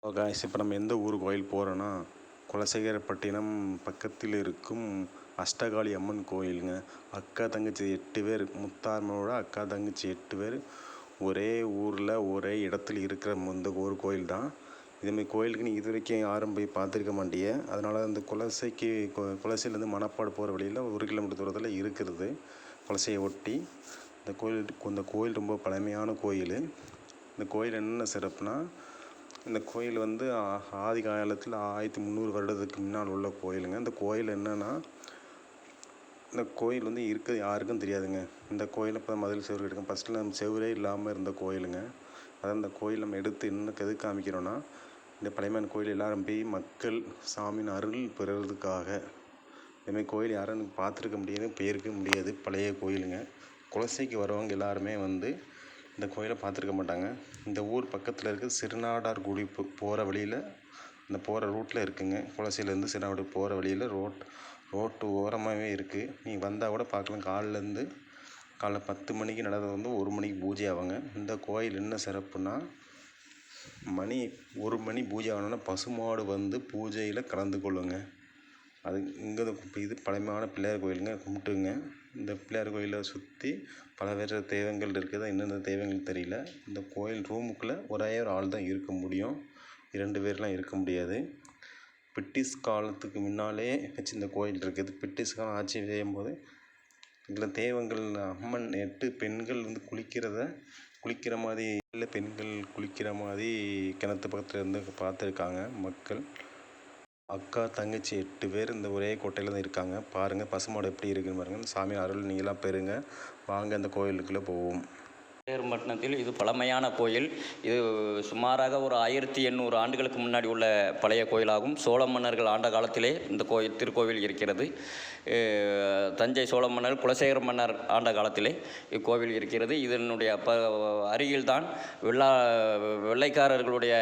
Guys, இப்போ நம்ம எந்த ஊர் கோயில் போகிறோன்னா, குலசேகரப்பட்டினம் பக்கத்தில் இருக்கும் அஷ்டகாளி அம்மன் கோயிலுங்க. அக்கா தங்கச்சி 8 பேர், முத்தாரம்மனோட அக்கா தங்கச்சி 8 பேர் ஒரே ஊரில் ஒரே இடத்துல இருக்கிற இந்த ஒரு கோயில் தான். இதுமாதிரி கோயிலுக்கு நீங்கள் இது வரைக்கும் யாரும் போய் பார்த்துருக்க மாட்டீங்க. அதனால் அந்த குலசையிலேருந்து மணப்பாடு போகிற வழியில் 1 கிலோமீட்டர் தூரத்தில் இருக்கிறது. குலசையை ஒட்டி இந்த கோயில் ரொம்ப பழமையான கோயில். இந்த கோயில் என்ன சிறப்புனா, இந்த கோயில் வந்து ஆதி காலத்தில் 1300 வருடத்துக்கு முன்னால் உள்ள கோயிலுங்க. இந்த கோயில் என்னென்னா, இந்த கோயில் வந்து இருக்கிறது யாருக்கும் தெரியாதுங்க. இந்த கோயிலை இப்போ மதில் செவரு எடுக்கும். ஃபஸ்ட்டில் நம்ம செவரே இல்லாமல் இருந்த கோயிலுங்க. அதான் இந்த கோயில் நம்ம எடுத்து இன்னும் எதுக்கு காமிக்கிறோன்னா, இந்த பழைமையான கோயில் எல்லோரும் போய் மக்கள் சாமியின் அருள் பெறுறதுக்காக. இதுமாதிரி கோயில் யாரும் பார்த்துருக்க முடியாது, போயிருக்க முடியாது. பழைய கோயிலுங்க. குலசைக்கு வரவங்க எல்லாருமே வந்து இந்த கோயிலை பார்த்துருக்க மாட்டாங்க. இந்த ஊர் பக்கத்தில் இருக்க சிறுநாடார்குடி போகிற வழியில், இந்த போகிற ரூட்டில் இருக்குங்க. குலசையிலேருந்து சிறுநாடு போகிற வழியில் ரோட்டு ஓரமாகவே இருக்குது. நீங்கள் வந்தால் கூட பார்க்கலாம். காலைல 10 மணிக்கு நடந்தது வந்து 1 மணிக்கு பூஜை ஆவாங்க. இந்த கோயில் என்ன சிறப்புனா, 1 மணி பூஜை ஆகணுன்னா பசுமாடு வந்து பூஜையில் கலந்து கொள்ளுங்க. அது இங்கே இது பழமையான பிள்ளையார் கோயிலுங்க. கும்பிட்டுங்க. இந்த பிள்ளையார் கோயிலை சுற்றி பல வேறு தெய்வங்கள் இருக்குது. என்னென்ன தெய்வங்கள் தெரியல. இந்த கோயில் ரூமுக்குள்ளே ஒரே ஒரு ஆள் தான் இருக்க முடியும். 2 பேர்லாம் இருக்க முடியாது. பிரிட்டிஷ் காலத்துக்கு முன்னாலே வச்சு இந்த கோயில் இருக்குது. பிரிட்டிஷ் காலம் ஆட்சி செய்யும்போது இதில் தெய்வங்கள் அம்மன் 8 பெண்கள் வந்து குளிக்கிற மாதிரி இல்லை, பெண்கள் குளிக்கிற மாதிரி கிணத்து பக்கத்தில் இருந்து பார்த்துருக்காங்க மக்கள். அக்கா தங்கச்சி 8 பேர் இந்த ஒரே கோட்டையில் தான் இருக்காங்க. பாருங்கள் பசுமாடு எப்படி இருக்குன்னு பாருங்கள். சாமி அருள் நீங்களாம் பெறுங்க. வாங்க இந்த கோயிலுக்குள்ளே போவோம். பட்டினத்தில் இது பழமையான கோயில். இது சுமாராக ஒரு 1800 ஆண்டுகளுக்கு முன்னாடி உள்ள பழைய கோயிலாகும். சோழ மன்னர்கள் ஆண்ட காலத்திலே இந்த திருக்கோவில் இருக்கிறது. தஞ்சை சோழ மன்னர், குலசேகர மன்னர் ஆண்ட காலத்திலே இக்கோவில் இருக்கிறது. இதனுடைய அருகில்தான் வெள்ளைக்காரர்களுடைய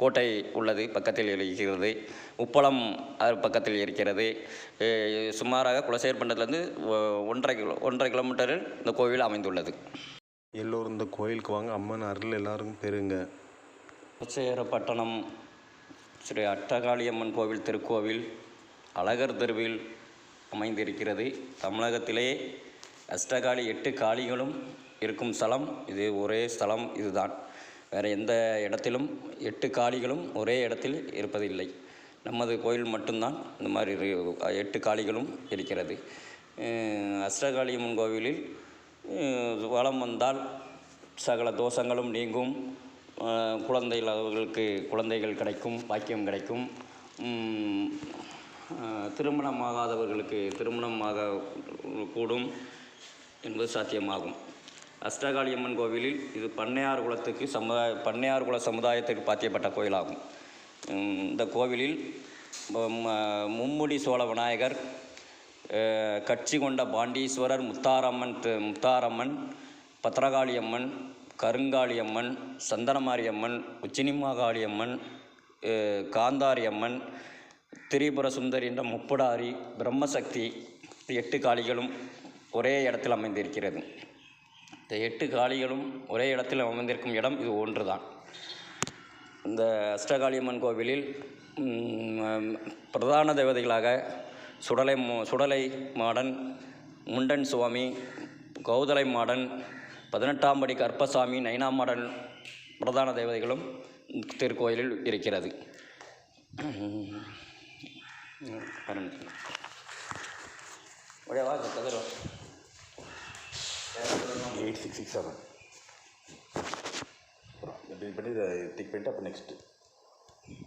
கோட்டை உள்ளது, பக்கத்தில் இருக்கிறது. உப்பளம் பக்கத்தில் இருக்கிறது. சுமாராக குலசேகரப்பட்டினத்திலிருந்து 1.5 கிலோமீட்டரில் இந்த கோவில் அமைந்துள்ளது. எல்லோரும் இந்த கோயிலுக்கு வாங்க. அம்மன் அருள் எல்லாருக்கும் பெறுங்க. குலசேகரப்பட்டினம் ஸ்ரீ அஷ்டகாளியம்மன் கோவில் திருக்கோவில் அழகர் தெருவில் அமைந்திருக்கிறது. தமிழகத்திலே அஷ்டகாளி 8 காளிகளும் இருக்கும் ஸ்தலம் இது. ஒரே ஸ்தலம் இதுதான். வேறு எந்த இடத்திலும் 8 காளிகளும் ஒரே இடத்தில் இருப்பதில்லை. நமது கோயில் மட்டும்தான் இந்த மாதிரி 8 காளிகளும் இருக்கிறது. அஷ்டகாளியம்மன் கோவிலில் வலம் வந்தால் சகல தோஷங்களும் நீங்கும். அவர்களுக்கு குழந்தைகள் கிடைக்கும், பாக்கியம் கிடைக்கும். திருமணமாகாதவர்களுக்கு திருமணமாக கூடும் என்பது சாத்தியமாகும். அஷ்டகாளியம்மன் கோவிலில் இது பண்ணையார் குல சமுதாயத்திற்கு பாத்தியப்பட்ட கோயிலாகும். இந்த கோவிலில் மும்முடி சோழ விநாயகர், கட்சி கொண்ட பாண்டீஸ்வரர், முத்தாரம்மன், பத்திரகாளியம்மன், கருங்காளியம்மன், சந்தனமாரியம்மன், உச்சினிமாகாளியம்மன், காந்தாரியம்மன், திரிபுர சுந்தரி என்ற முப்படாரி, பிரம்மசக்தி 8 காளிகளும் ஒரே இடத்தில் அமைந்திருக்கிறது. இந்த 8 காளிகளும் ஒரே இடத்தில் அமைந்திருக்கும் இடம் இது ஒன்று தான். இந்த அஷ்டகாளியம்மன் கோவிலில் பிரதான தேவதைகளாக சுடலை மாடன், முண்டன் சுவாமி, கௌதலை மாடன், 18ஆம் படி கற்பசாமி, நைனா மாடன் பிரதான தேவதைகளும் திருக்கோயிலில் இருக்கிறது. 8667 இப்படி பண்ணி இதை டிக் பண்ணிட்டு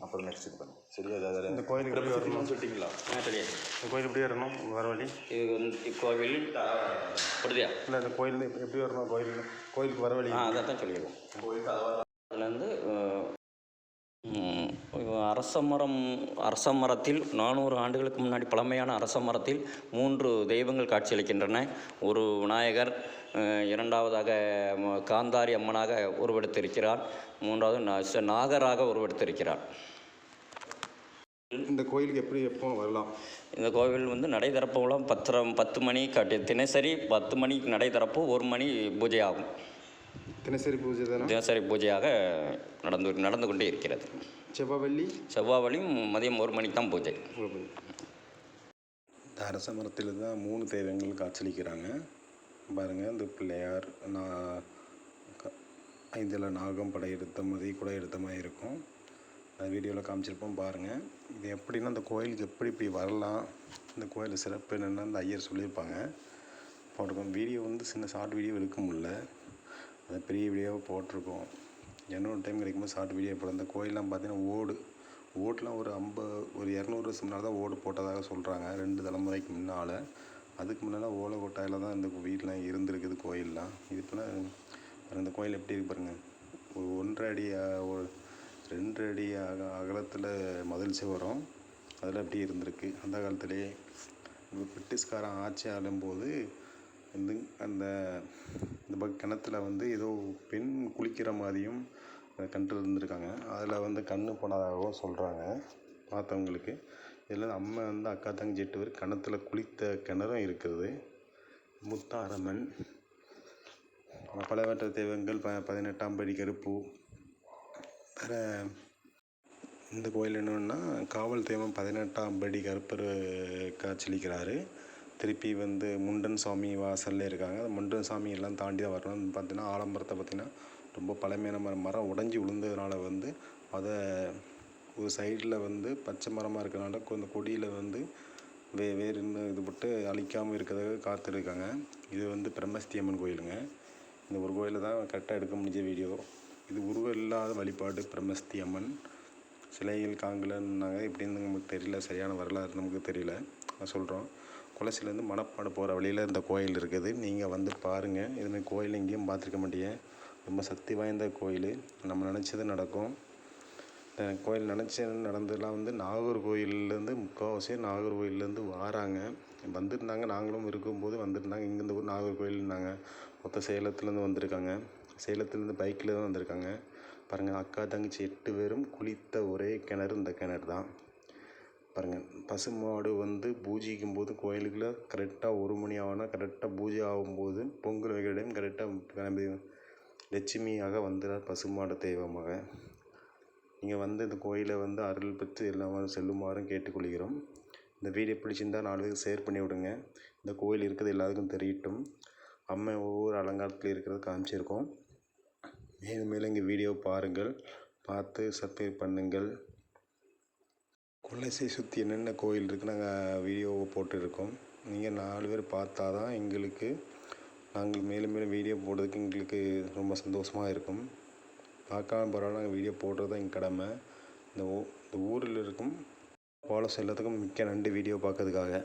அப்புறம் நெக்ஸ்ட் இது பண்ணு. சரியா? இந்த கோயிலுக்கு எப்படி வரணும் சொல்லிட்டீங்களா? தெரியாது. இந்த கோயில் எப்படி வரணும், வர வழி? இது வந்து இக்கோவில் புரியுதா? இல்லை, இந்த கோயில் எப்படி வரணும்? கோயிலுக்கு வர வழி அதான் சொல்லிடுவோம். அதுலேருந்து அரச மரத்தில் 400 ஆண்டுகளுக்கு முன்னாடி பழமையான அரச மரத்தில் 3 தெய்வங்கள் காட்சியளிக்கின்றன. ஒரு விநாயகர், 2வதாக காந்தாரி அம்மனாக உருவெடுத்திருக்கிறார், 3வது நாகராக உருவெடுத்திருக்கிறார். இந்த கோயிலுக்கு எப்போ வரலாம்? இந்த கோவில் வந்து நடை திறப்புலாம் 10 மணி தினசரி 10 மணிக்கு நடை திறப்பு, 1 மணி பூஜை ஆகும். தினசரி பூஜை தானே? தினசரி பூஜையாக நடந்து கொண்டே இருக்கிறது. செவ்வாய் வெள்ளி செவ்வாய் வெள்ளியும் மதியம் 1 மணிக்கு தான் பூஜை. இந்த அரச மரத்தில் தான் 3 தெய்வங்கள் காட்சியளிக்கிறாங்க. பாருங்கள், இந்த பிள்ளையார் ஐந்தில் நாகம் படையெடுத்த மாதிரி கூட எடுத்த மாதிரி இருக்கும். அது வீடியோவில் காமிச்சிருப்போம் பாருங்கள். இது எப்படின்னா அந்த கோயிலுக்கு எப்படி இப்படி வரலாம், இந்த கோயில் சிறப்பு என்னென்னா அந்த ஐயர் சொல்லியிருப்பாங்க. போட்டிருக்கோம் வீடியோ சின்ன ஷார்ட் வீடியோ எடுக்க முடியல, அதை பெரிய வீடியோவாக போட்டிருக்கோம். இன்னொரு டைம் கிடைக்கும்போது ஷார்ட் வீடியோ போட. இந்த கோயிலெலாம் பார்த்தீங்கன்னா ஓடெலாம் ஒரு 200 வருஷம் முன்னால் தான் ஓடு போட்டதாக சொல்கிறாங்க, 2 தலைமுறைக்கு முன்னால். அதுக்கு முன்னால் ஓலை கொட்டாயில் தான் இந்த வீடெலாம் இருந்திருக்குது கோயிலெலாம். இது இப்போலாம் இந்த கோயில் எப்படி இருக்கு பாருங்கள். ஒரு 1.5 அடி 2 அடி அகலத்தில் மதில் சுவரும் அதில் எப்படி இருந்திருக்கு அந்த காலத்திலே. பிரிட்டிஷ்காரன் ஆட்சி ஆளும்போது அந்த கிணத்துல ஏதோ பெண் குளிக்கிற மாதிரியும் கண்டு இருந்திருக்காங்க. அதில் கண்ணு போனதாகவும் சொல்கிறாங்க பார்த்தவங்களுக்கு. இதில் அம்மா அக்கா தங்கச்சி 8 பேர் கிணத்துல குளித்த கிணறும் இருக்கிறது. முத்தாரம்மன், பலவற்ற தெய்வங்கள், 18ஆம் படி கருப்பு. வேறு இந்த கோயில் என்னன்னா காவல் தெய்வம் 18ஆம் படி கருப்பர் காட்சியளிக்கிறாரு. திருப்பி முண்டன் சாமி வாசலில் இருக்காங்க. அந்த முண்டன் சாமி எல்லாம் தாண்டி தான் வரணும். பார்த்தீங்கன்னா ஆலமரத்தை பார்த்திங்கன்னா ரொம்ப பழமையான மரம் உடஞ்சி விழுந்ததுனால அதை ஒரு சைடில் பச்சை மரமாக இருக்கிறனால அந்த கொடியில் வேறு இது போட்டு அழிக்காமல் இருக்கிறதுக்கு காத்திருக்காங்க. இது பிரம்மஸ்தி அம்மன் கோயிலுங்க. இந்த ஒரு கோயிலில் தான் கரெக்டாக எடுக்க முடிஞ்ச வீடியோ. இது உருவம் இல்லாத வழிபாடு பிரம்மஸ்தி அம்மன். சிலைகள் காங்கலன்னாங்க, எப்படின்னு நமக்கு தெரியல, சரியான வரலாறு நமக்கு தெரியல, சொல்கிறோம். குளசிலேருந்து மணப்பாடு போகிற வழியில் இந்த கோயில் இருக்குது. நீங்கள் பாருங்கள். இதுமாதிரி கோயில் எங்கேயும் பார்த்துருக்க மாட்டீங்க. ரொம்ப சக்தி வாய்ந்த கோயில். நம்ம நினச்சது நடக்கும். இந்த கோயில் நினச்சது நடந்ததெல்லாம் நாகர்கோயிலேருந்து முக்கால்வாசி நாகர்கோயிலேருந்து வாராங்க, வந்திருந்தாங்க. நாங்களும் இருக்கும்போது வந்திருந்தாங்க. இங்கேருந்து ஊர் நாகர்கோயில்னாங்க. மொத்தம் சேலத்துலேருந்து வந்திருக்காங்க. சேலத்துலேருந்து பைக்கில் தான் வந்திருக்காங்க. பாருங்கள், அக்கா தங்கச்சி 8 பேரும் குளித்த ஒரே கிணறு இந்த கிணறு தான். பாருங்கள், பசுமாடு பூஜிக்கும் போது கோயிலுக்குள்ள கரெக்டாக 1 மணி ஆனால் கரெக்டாக பூஜை ஆகும்போது பொங்கல் வைக்கிற டைம் கரெக்டாக லட்சுமியாக வந்துடுறார், பசுமாடு தெய்வமாக. நீங்கள் இந்த கோயிலை அருள் பெற்று எல்லாம் செல்லுமாறும் கேட்டுக்கொள்கிறோம். இந்த வீடியோ பிடிச்சிருந்தால் 4 பேருக்கு ஷேர் பண்ணி விடுங்க. இந்த கோயில் இருக்கிறது எல்லாத்துக்கும் தெரியட்டும். அம்மா ஒவ்வொரு அலங்காரத்தில் இருக்கிறது காமிச்சிருக்கோம். மேலும் இங்கே வீடியோ பாருங்கள், பார்த்து சப்ஸ்கிரைப் பண்ணுங்கள். குலசை சுற்றி என்னென்ன கோயில் இருக்குது நாங்கள் வீடியோவை போட்டுருக்கோம். நீங்கள் 4 பேர் பார்த்தா தான் நாங்கள் மேலும் வீடியோ போடுறதுக்கு எங்களுக்கு ரொம்ப சந்தோஷமாக இருக்கும். பார்க்காம பரவாயில்ல, நாங்கள் வீடியோ போடுறது தான் எங்கள் கடமை. இந்த ஊரில் இருக்கும் ஃபாலோஸ் எல்லாத்துக்கும் மிக்க நன்றி வீடியோ பார்க்கறதுக்காக.